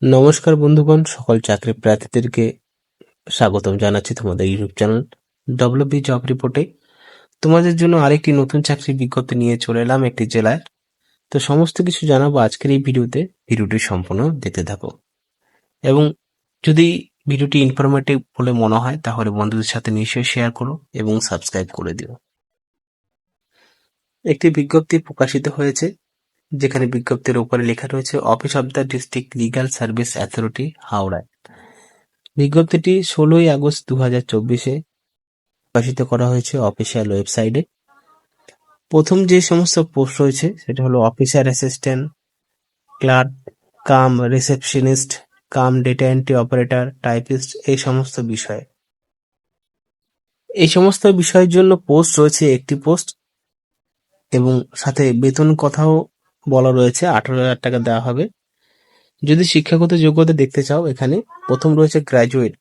নমস্কার বন্ধুগণ, সকল চাকরি প্রার্থীদেরকে স্বাগতম জানাচ্ছি তোমাদের ইউটিউব চ্যানেল ডব্লিউবি জব রিপোর্টে। তোমাদের জন্য আরেকটি নতুন চাকরির বিজ্ঞপ্তি নিয়ে চলে এলাম একটি জেলায়। তো সমস্ত কিছু জানাবো আজকের এই ভিডিওতে। ভিডিওটি সম্পূর্ণ দেখতে থাকো এবং যদি ভিডিওটি ইনফরমেটিভ বলে মনে হয় তাহলে বন্ধুদের সাথে নিশ্চয়ই শেয়ার করো এবং সাবস্ক্রাইব করে দিও। একটি বিজ্ঞপ্তি প্রকাশিত হয়েছে, যেখানে বিজ্ঞপ্তির উপরে লেখা রয়েছে office of the district legal service authority, হাওড়ায়। বিজ্ঞপ্তিটি 16ই আগস্ট 2024-এ প্রকাশিত করা হয়েছে অফিসিয়াল ওয়েবসাইটে। প্রথম যে সমস্ত পোস্ট রয়েছে সেটা হলো officer assistant, clerk cum receptionist cum data entry operator, typist, এই সমস্ত বিষয়ে। এই সমস্ত বিষয়ের জন্য পোস্ট রয়েছে একটি পোস্ট এবং সাথে বেতন কথাও বলা রয়েছে। 18,000 টাকা দেওয়া হবে। যদি শিক্ষাগত যোগ্যতা দেখতে চাও, এখানে প্রথম রয়েছে গ্র্যাজুয়েট,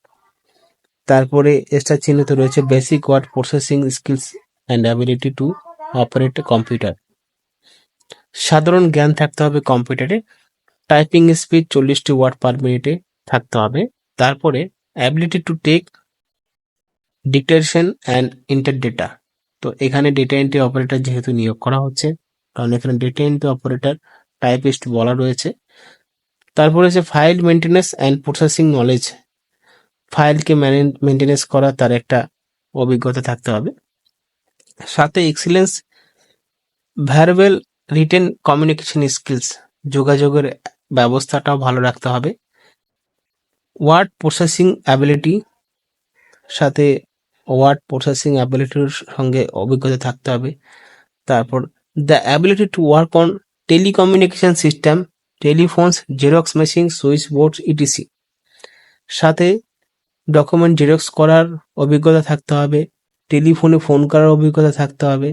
তারপরে স্টার চিহ্নিত রয়েছে basic word processing skills and ability to operate computer. সাধারণ জ্ঞান থাকতে হবে কম্পিউটারে। টাইপিং স্পিড 40টি ওয়ার্ড পার মিনিটে থাকতে হবে। তারপরে ability to take dictation and enter data. তো এখানে ডেটা এন্ট্রি অপারেটর যেহেতু নিয়োগ করা হচ্ছে, কারণ এখানে ডেটা এন্ট্রি অপারেটর টাইপিস্ট বলা রয়েছে। তারপরে হচ্ছে file maintenance and processing knowledge, ফাইলকে মেনটেন্যান্স করা তার একটা অভিজ্ঞতা থাকতে হবে। সাথে excellence verbal written communication skills, যোগাযোগের ব্যবস্থাটাও ভালো রাখতে হবে। ওয়ার্ড প্রসেসিং অ্যাবিলিটি, সাথে ওয়ার্ড প্রসেসিং অ্যাবিলিটির সঙ্গে অভিজ্ঞতা থাকতে হবে। তারপর the ability to work on telecommunication system, telephones, xerox machine, switch board, E T C. সাথে ডকুমেন্ট জেরক্স করার অভিজ্ঞতা থাকতে হবে, টেলিফোনে ফোন করার অভিজ্ঞতা থাকতে হবে,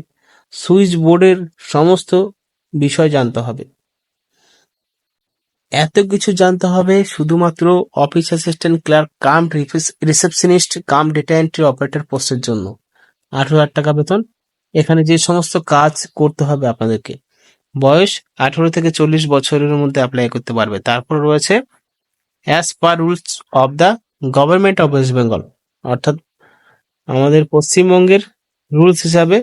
সুইচ বোর্ডের সমস্ত বিষয় জানতে হবে। এত কিছু জানতে হবে শুধুমাত্র office assistant, clerk cum receptionist cum data entry operator পোস্টের জন্য। 18,000 টাকা বেতন। এখানে যে সমস্ত কাজ করতে হবে আপনাদেরকে, বয়স 18 থেকে 40 বছরের মধ্যে অ্যাপ্লাই করতে পারবে। তারপর রয়েছে as per rules of the government of West Bengal, অর্থাৎ আমাদের পশ্চিমবঙ্গের রুলস হিসাবে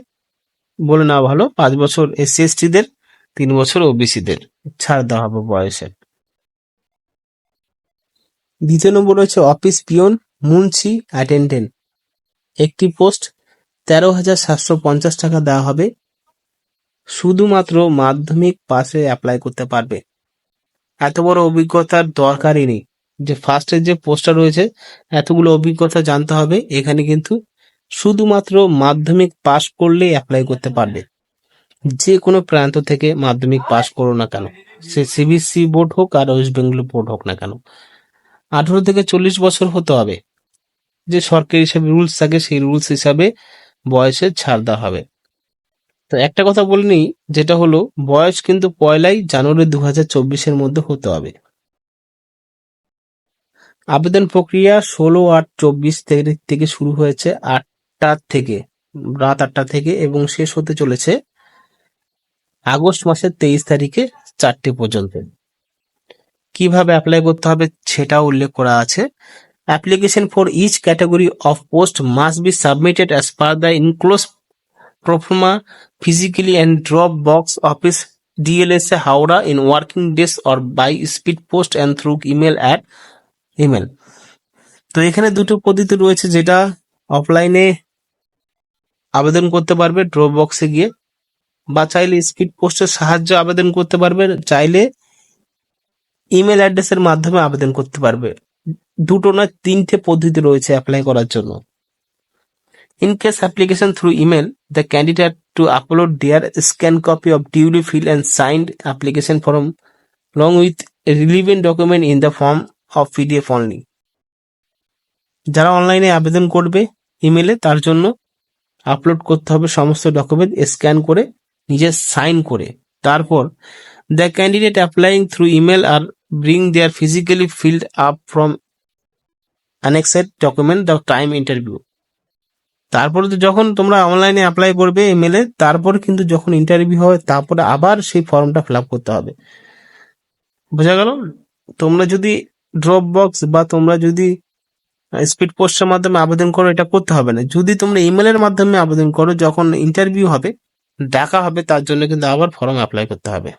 বলে নেওয়া ভালো, 5 বছর SC/ST-দের, 3 বছর OBC-দের ছাড় দেওয়া হবে বয়সের। দ্বিতীয় নম্বর রয়েছে অফিস পিয়ন মুন্সি অ্যাটেন্ডেন্ট, একটি পোস্ট। 13,750 টাকা দেওয়া হবে। শুধুমাত্র মাধ্যমিক পাশে অ্যাপ্লাই করতে পারবে। এত বড় অভিজ্ঞতার দরকারই নেই। যে ফার্স্টের যে পোস্টটা রয়েছে, এতগুলো অভিজ্ঞতা জানতে হবে, এখানে কিন্তু শুধুমাত্র মাধ্যমিক পাশ করলেই অ্যাপ্লাই করতে পারবে। যে কোনো প্রান্ত থেকে মাধ্যমিক পাশ করো না কেন, সে CBSE বোর্ড হোক আর ওয়েস্ট বেঙ্গল বোর্ড হোক না কেন, 18 থেকে 40 বছর হতে হবে। যে সরকারি হিসাবে রুলস থাকে, সেই রুলস হিসাবে বয়সের ছাড় দেওয়া হবে। তো একটা কথা বলে নিই, যেটা হলো বয়স কিন্তু 1লাই জানুয়ারি 2024-এর মধ্যে হতে হবে। আবেদন প্রক্রিয়া 16/8/24 তারিখ থেকে শুরু হয়েছে, রাত 8টা থেকে, এবং শেষ হতে চলেছে আগস্ট মাসের 23 তারিখে 4টে পর্যন্ত। কিভাবে অ্যাপ্লাই করতে হবে সেটাও উল্লেখ করা আছে। Application for each category of post must be submitted as per the enclose proforma physically and drop box office DLSA Howrah in working days or by speed post and through email. তো এখানে দুটো পদ্ধতি রয়েছে, যেটা অফলাইনে আবেদন করতে পারবে ড্রপ বক্সে গিয়ে, বা চাইলে স্পিড পোস্টের সাহায্যে আবেদন করতে পারবে, চাইলে ইমেল অ্যাড্রেসের মাধ্যমে আবেদন করতে পারবে। দুটো না 3টে পদ্ধতি রয়েছে অ্যাপ্লাই করার জন্য। In case application through email, the candidate to upload their scanned copy of duly filled and signed application form along with a relevant document in the form of PDF only. যারা অনলাইনে আবেদন করবে ইমেলে, তার জন্য upload করতে হবে সমস্ত ডকুমেন্ট স্ক্যান করে, নিজে সাইন করে। তারপর the candidate applying through email are bring their physically filled up from annexed document the time interview. তারপরে তো যখন তোমরা অনলাইনে অ্যাপ্লাই করবে ইমেলে, তারপর কিন্তু যখন ইন্টারভিউ হয়, তারপরে আবার সেই ফর্মটা ফিল আপ করতে হবে। বোঝা গেল? তোমরা যদি ড্রপ বক্স বা তোমরা যদি স্পিড পোস্টের মাধ্যমে আবেদন করো, এটা করতে হবে না। যদি তোমরা ইমেলের মাধ্যমে আবেদন করো, যখন ইন্টারভিউ হবে, ডাকা হবে, তার জন্য কিন্তু আবার ফর্ম অ্যাপ্লাই করতে হবে।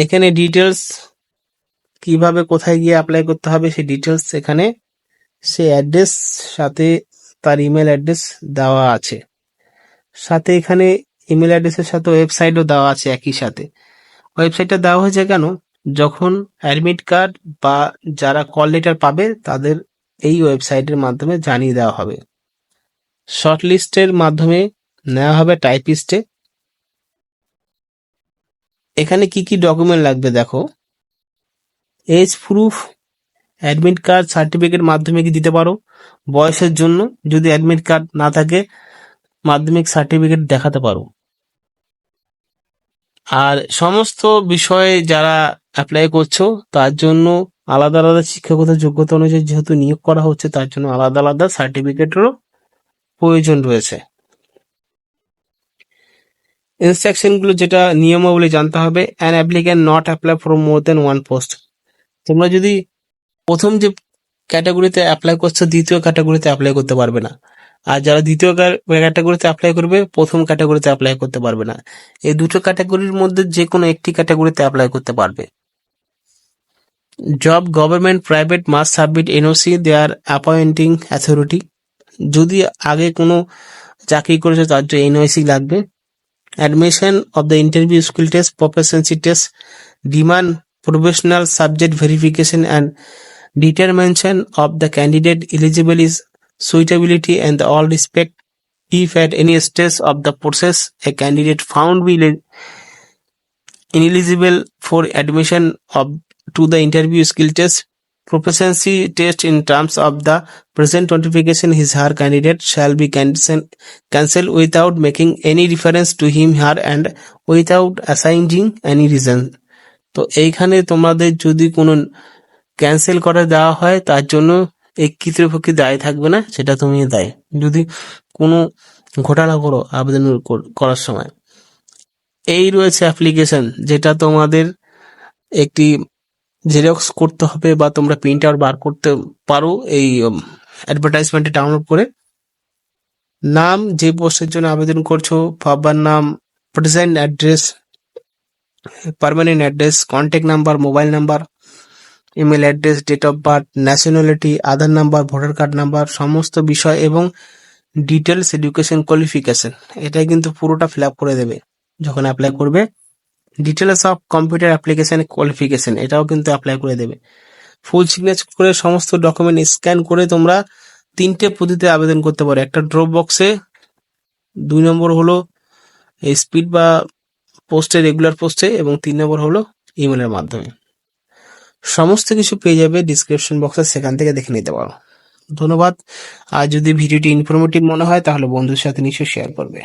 এখানে ডিটেলস কিভাবে কোথায় গিয়ে অ্যাপ্লাই করতে হবে সেই ডিটেলস এখানে, সে অ্যাড্রেস সাথে তার ইমেল অ্যাড্রেস দেওয়া আছে। সাথে এখানে ইমেল অ্যাড্রেসের সাথে ওয়েবসাইটও দেওয়া আছে একই সাথে। ওয়েবসাইটটা দেওয়া হয়েছে কেন? যখন অ্যাডমিট কার্ড বা যারা কল লেটার পাবে তাদের এই ওয়েবসাইটের মাধ্যমে জানিয়ে দেওয়া হবে। শর্ট লিস্টের মাধ্যমে নেওয়া হবে টাইপিস্টে। এখানে কি কি ডকুমেন্ট লাগবে দেখো। Age proof, admit card certificate মাধ্যমিক দিতে পারো। বয়সের জন্য যদি অ্যাডমিট কার্ড না থাকে, মাধ্যমিক সার্টিফিকেট দেখাতে পারো। আর সমস্ত বিষয়ে যারা অ্যাপ্লাই করছো তার জন্য আলাদা আলাদা শিক্ষাগত যোগ্যতা অনুযায়ী যেহেতু নিয়োগ করা হচ্ছে, তার জন্য আলাদা আলাদা সার্টিফিকেটেরও প্রয়োজন রয়েছে। ইনস্ট্রাকশন গুলো যেটা নিয়মাবলী জানতে হবে। An applicant not apply for more than one post. তোমরা যদি প্রথম যে ক্যাটাগরিতে অ্যাপ্লাই করছো, দ্বিতীয় ক্যাটাগরিতে অ্যাপ্লাই করতে পারবে না। আর যারা দ্বিতীয় ক্যাটাগরিতে অ্যাপ্লাই করবে, প্রথম ক্যাটাগরিতে অ্যাপ্লাই করতে পারবে না। এই দুটো ক্যাটাগরির মধ্যে যে কোনো একটি ক্যাটাগরিতে অ্যাপ্লাই করতে পারবে। Job government private must submit NOC their appointing authority. যদি আগে কোনো চাকরি করেছে তার জন্য এনওসি লাগবে। Admission of the interview skill test, proficiency test, demand professional subject verification and determination of the candidate eligible is suitability and all respect. If at any stage of the process a candidate found be ineligible for admission of to the interview skill test, proficiency test in terms of the present notification, his her candidate shall be cancelled without making any reference to him her and without assigning any reason. তো এইখানে তোমাদের যদি কোনো cancel করে দেওয়া হয়, তার জন্য এই কর্তৃপক্ষের দায় থাকবে না, সেটা তুমি দায় যদি কোনো ঘোটালা করো আবেদন করার সময়। এই রয়েছে অ্যাপ্লিকেশন, যেটা তোমাদের একটি জেরক্স করতে হবে বা তোমরা প্রিন্ট আউট বার করতে পারো এই অ্যাডভার্টাইজমেন্টে ডাউনলোড করে। নাম, যে পোস্টের জন্য আবেদন করছো, বাবার নাম, present address, permanent address, contact number, mobile number, email address, date of birth, nationality, Aadhaar number, voter card number, সমস্ত বিষয় এবং ডিটেলস এডুকেশন কোয়ালিফিকেশন, এটাই কিন্তু পুরোটা ফিল আপ করে দেবে যখন অ্যাপ্লাই করবে। Details of computer application qualification, এটাও কিন্তু অ্যাপ্লাই করে দেবে। ফুল সিগনেচার করে সমস্ত ডকুমেন্ট স্ক্যান করে তোমরা 3টে পদ্ধতিতে আবেদন করতে পারো। একটা ড্রপ বক্সে, 2 নম্বর হলো স্পিড বা পোস্টে, রেগুলার পোস্টে, এবং 3 নম্বর হলো ইমেলের মাধ্যমে। সমস্ত কিছু পেয়ে যাবে ডিসক্রিপশন বক্সে, সেখান থেকে দেখে নিতে পারো। ধন্যবাদ। আর যদি ভিডিওটি ইনফরমেটিভ মনে হয় তাহলে বন্ধুদের সাথে নিশ্চয়ই শেয়ার করবে।